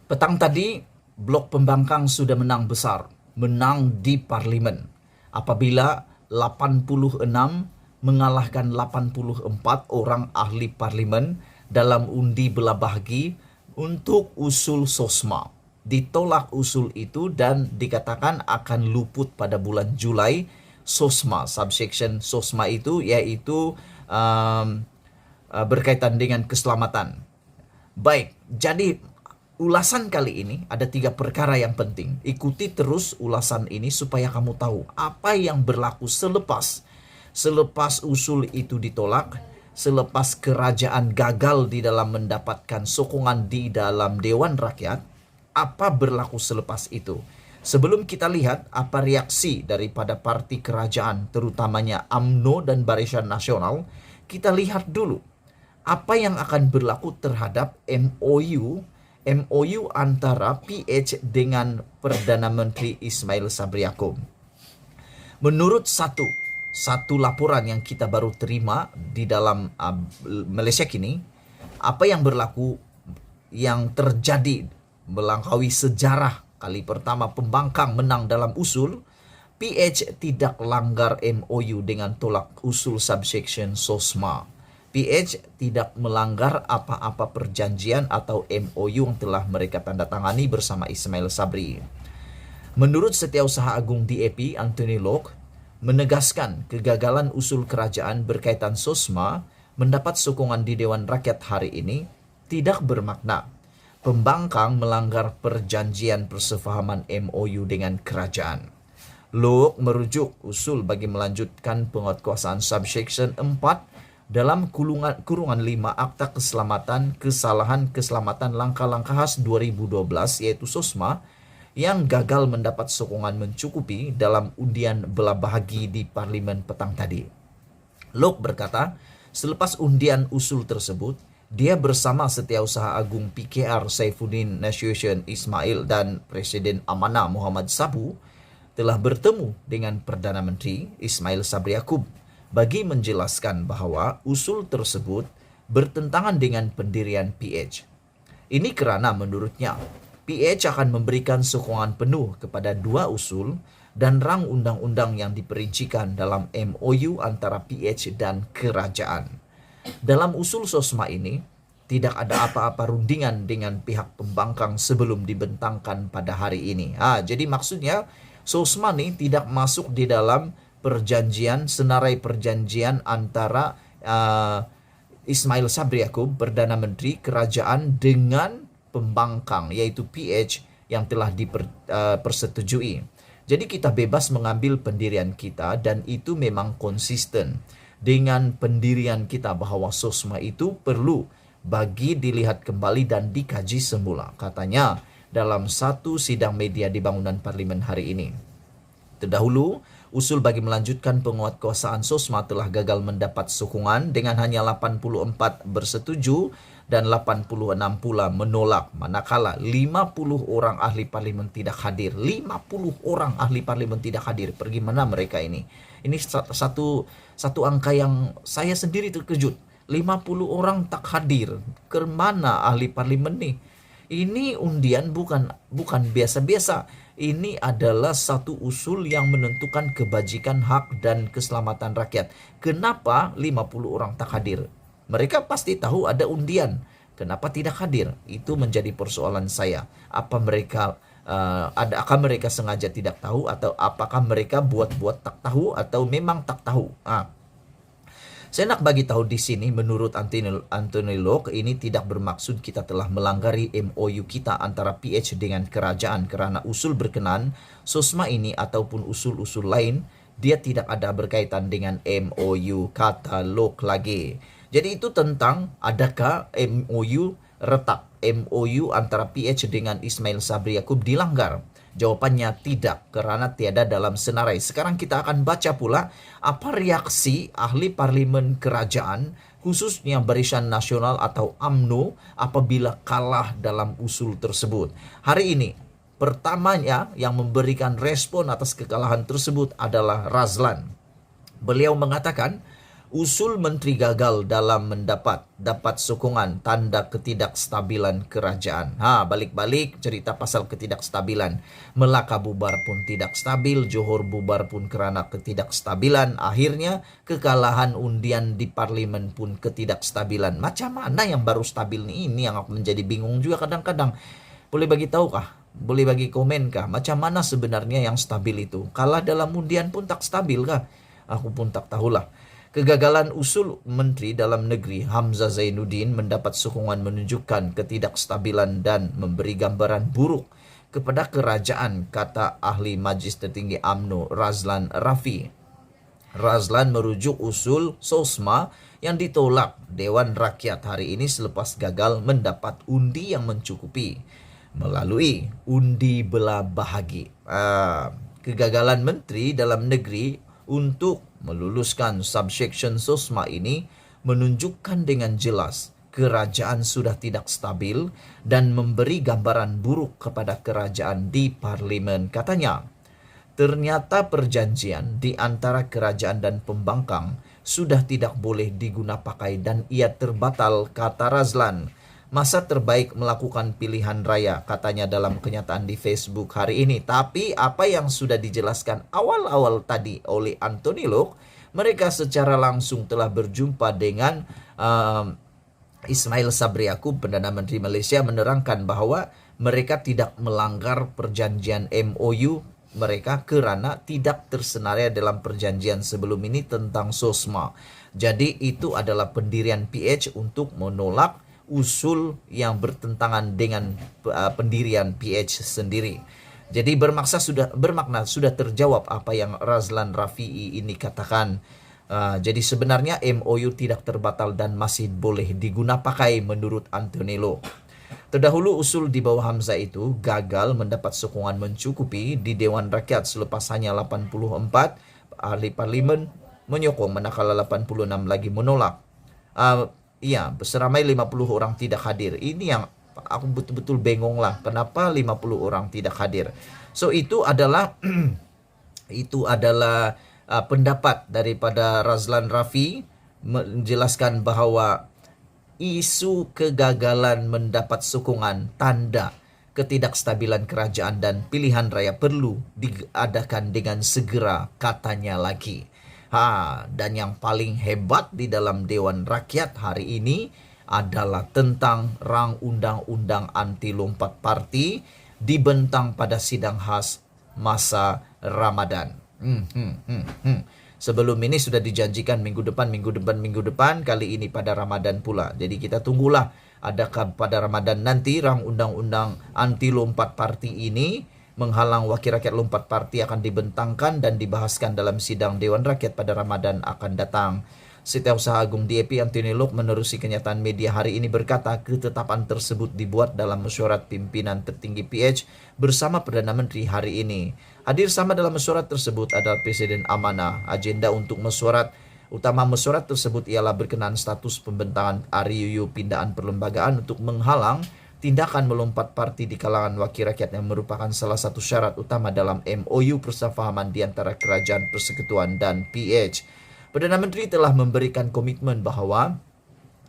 Petang tadi, Blok Pembangkang sudah menang besar, menang di parlimen. Apabila 86 mengalahkan 84 orang ahli parlimen dalam undi belah bahagi untuk usul SOSMA. Ditolak usul itu dan dikatakan akan luput pada bulan Julai. SOSMA, subsection SOSMA itu yaitu berkaitan dengan keselamatan. Baik, jadi ulasan kali ini ada 3 perkara yang penting. Ikuti terus ulasan ini supaya kamu tahu apa yang berlaku selepas usul itu ditolak, selepas kerajaan gagal di dalam mendapatkan sokongan di dalam Dewan Rakyat, apa berlaku selepas itu. Sebelum kita lihat apa reaksi daripada parti kerajaan, terutamanya UMNO dan Barisan Nasional, kita lihat dulu apa yang akan berlaku terhadap MOU antara PH dengan Perdana Menteri Ismail Sabri Yaakob. Menurut satu laporan yang kita baru terima di dalam Malaysia kini, apa yang berlaku yang terjadi melampaui sejarah kali pertama pembangkang menang dalam usul, PH tidak langgar MOU dengan tolak usul subsection SOSMA. PH tidak melanggar apa-apa perjanjian atau MOU yang telah mereka tanda tangani bersama Ismail Sabri. Menurut Setiausaha Agung DAP Anthony Locke, menegaskan kegagalan usul kerajaan berkaitan SOSMA mendapat sokongan di Dewan Rakyat hari ini tidak bermakna pembangkang melanggar perjanjian persefahaman MOU dengan kerajaan. Locke merujuk usul bagi melanjutkan penguatkuasaan subsection 4 dalam kurungan 5 Akta Kesalahan Keselamatan Langkah-Langkah Khas 2012 yaitu SOSMA yang gagal mendapat sokongan mencukupi dalam undian belah bahagi di parlimen petang tadi. Locke berkata, selepas undian usul tersebut, dia bersama Setiausaha Agung PKR Saifuddin Nasution Ismail dan Presiden Amanah Muhammad Sabu telah bertemu dengan Perdana Menteri Ismail Sabri Yaakob bagi menjelaskan bahwa usul tersebut bertentangan dengan pendirian PH. Ini kerana menurutnya, PH akan memberikan sokongan penuh kepada 2 usul dan rang undang-undang yang diperincikan dalam MOU antara PH dan kerajaan. Dalam usul SOSMA ini, tidak ada apa-apa rundingan dengan pihak pembangkang sebelum dibentangkan pada hari ini. Jadi maksudnya, SOSMA ini tidak masuk di dalam senarai perjanjian antara Ismail Sabri Yaakob, Perdana Menteri Kerajaan dengan pembangkang yaitu PH yang telah dipersetujui. Jadi kita bebas mengambil pendirian kita dan itu memang konsisten dengan pendirian kita bahwa SOSMA itu perlu bagi dilihat kembali dan dikaji semula, katanya dalam satu sidang media di bangunan parlimen hari ini. Terdahulu, usul bagi melanjutkan penguatkuasaan SOSMA telah gagal mendapat sokongan dengan hanya 84 bersetuju dan 86 pula menolak, manakala 50 orang ahli parlimen tidak hadir. 50 orang ahli parlimen tidak hadir. Pergi mana mereka ini? Ini satu angka yang saya sendiri terkejut. 50 orang tak hadir. Kemana ahli parlimen nih? Ini undian bukan biasa-biasa. Ini adalah satu usul yang menentukan kebajikan hak dan keselamatan rakyat. Kenapa 50 orang tak hadir? Mereka pasti tahu ada undian. Kenapa tidak hadir? Itu menjadi persoalan saya. Adakah mereka sengaja tidak tahu atau apakah mereka buat-buat tak tahu atau memang tak tahu? Saya nak bagi tahu di sini, menurut Anthony Locke, ini tidak bermaksud kita telah melanggari MOU kita antara PH dengan kerajaan kerana usul berkenan SOSMA ini ataupun usul-usul lain, dia tidak ada berkaitan dengan MOU, kata Locke lagi. Jadi itu tentang adakah MOU antara PH dengan Ismail Sabri Yaakob dilanggar. Jawapannya tidak, kerana tiada dalam senarai. Sekarang kita akan baca pula apa reaksi ahli parlimen kerajaan, khususnya Barisan Nasional atau UMNO, apabila kalah dalam usul tersebut. Hari ini, pertamanya yang memberikan respon atas kekalahan tersebut adalah Razlan. Beliau mengatakan, Usul menteri gagal dalam dapat sokongan, tanda ketidakstabilan kerajaan. Balik-balik cerita pasal ketidakstabilan. Melaka bubar pun tidak stabil, Johor bubar pun karena ketidakstabilan. Akhirnya kekalahan undian di parlimen pun ketidakstabilan. Macam mana yang baru stabil nih? Ini yang aku menjadi bingung juga kadang-kadang. Boleh bagi tahu kah? Boleh bagi komen kah? Macam mana sebenarnya yang stabil itu? Kalah dalam undian pun tak stabil kah? Aku pun tak tahulah. Kegagalan usul Menteri Dalam Negeri Hamzah Zainuddin mendapat sokongan menunjukkan ketidakstabilan dan memberi gambaran buruk kepada kerajaan, kata ahli Majlis Tertinggi UMNO Razlan Rafi. Razlan merujuk usul SOSMA yang ditolak Dewan Rakyat hari ini selepas gagal mendapat undi yang mencukupi melalui undi belah bahagi. Kegagalan Menteri Dalam Negeri untuk meluluskan subsection SOSMA ini menunjukkan dengan jelas kerajaan sudah tidak stabil dan memberi gambaran buruk kepada kerajaan di parlimen, katanya. Ternyata perjanjian di antara kerajaan dan pembangkang sudah tidak boleh digunakan pakai dan ia terbatal, kata Razlan. Masa terbaik melakukan pilihan raya, katanya dalam kenyataan di Facebook hari ini. Tapi apa yang sudah dijelaskan awal-awal tadi oleh Anthony Lok, mereka secara langsung telah berjumpa dengan Ismail Sabri Yaakob, Perdana Menteri Malaysia, menerangkan bahwa mereka tidak melanggar perjanjian MOU mereka kerana tidak tersenarai dalam perjanjian sebelum ini tentang SOSMA. Jadi itu adalah pendirian PH untuk menolak usul yang bertentangan dengan pendirian PH sendiri. Jadi bermakna sudah terjawab apa yang Razlan Rafi'i ini katakan. Jadi sebenarnya MOU tidak terbatal dan masih boleh digunakan pakai menurut Anthony Lok. Terdahulu usul di bawah Hamzah itu gagal mendapat sokongan mencukupi di Dewan Rakyat selepas hanya 84 ahli parlimen menyokong, manakala 86 lagi menolak. Seramai 50 orang tidak hadir. Ini yang aku betul-betul bengong lah. Kenapa 50 orang tidak hadir? So itu adalah pendapat daripada Razlan Rafi menjelaskan bahwa isu kegagalan mendapat sokongan tanda ketidakstabilan kerajaan dan pilihan raya perlu diadakan dengan segera, katanya lagi. Dan yang paling hebat di dalam Dewan Rakyat hari ini adalah tentang rang undang-undang anti lompat parti dibentang pada sidang khas masa Ramadan. Sebelum ini sudah dijanjikan minggu depan, kali ini pada Ramadan pula. Jadi kita tunggulah adakah pada Ramadan nanti rang undang-undang anti lompat parti ini menghalang wakil rakyat lompat parti akan dibentangkan dan dibahaskan dalam sidang Dewan Rakyat pada Ramadan akan datang. Setiausaha Agung DAP Anthony Lok menerusi kenyataan media hari ini berkata ketetapan tersebut dibuat dalam mesyuarat pimpinan tertinggi PH bersama Perdana Menteri hari ini. Hadir sama dalam mesyuarat tersebut adalah Presiden Amanah. Agenda untuk utama mesyuarat tersebut ialah berkenaan status pembentangan RUU pindaan perlembagaan untuk menghalang tindakan melompat parti di kalangan wakil rakyat yang merupakan salah satu syarat utama dalam MOU persefahaman di antara Kerajaan Persekutuan dan PH. Perdana Menteri telah memberikan komitmen bahwa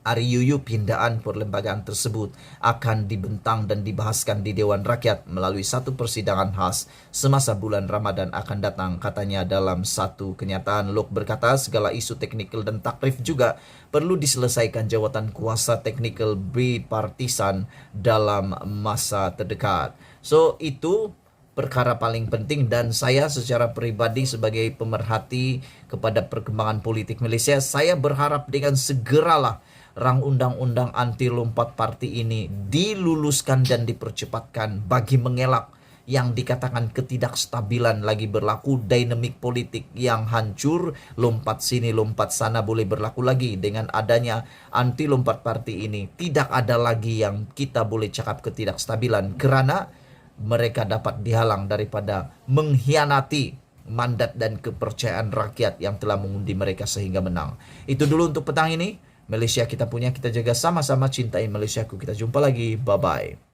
RUU pindaan perlembagaan tersebut akan dibentang dan dibahaskan di Dewan Rakyat melalui satu persidangan khas semasa bulan Ramadan akan datang, katanya dalam satu kenyataan. Lok berkata segala isu teknikal dan takrif juga perlu diselesaikan jawatan kuasa teknikal bipartisan dalam masa terdekat. So itu perkara paling penting, dan saya secara pribadi sebagai pemerhati kepada perkembangan politik Malaysia, saya berharap dengan segeralah rang undang-undang anti lompat parti ini diluluskan dan dipercepatkan bagi mengelak yang dikatakan ketidakstabilan lagi berlaku, dinamik politik yang hancur, lompat sini lompat sana boleh berlaku lagi. Dengan adanya anti lompat parti ini tidak ada lagi yang kita boleh cakap ketidakstabilan, kerana mereka dapat dihalang daripada mengkhianati mandat dan kepercayaan rakyat yang telah mengundi mereka sehingga menang. Itu dulu untuk petang ini. Malaysia kita punya, kita jaga sama-sama, cintai Malaysiaku. Kita jumpa lagi, bye-bye.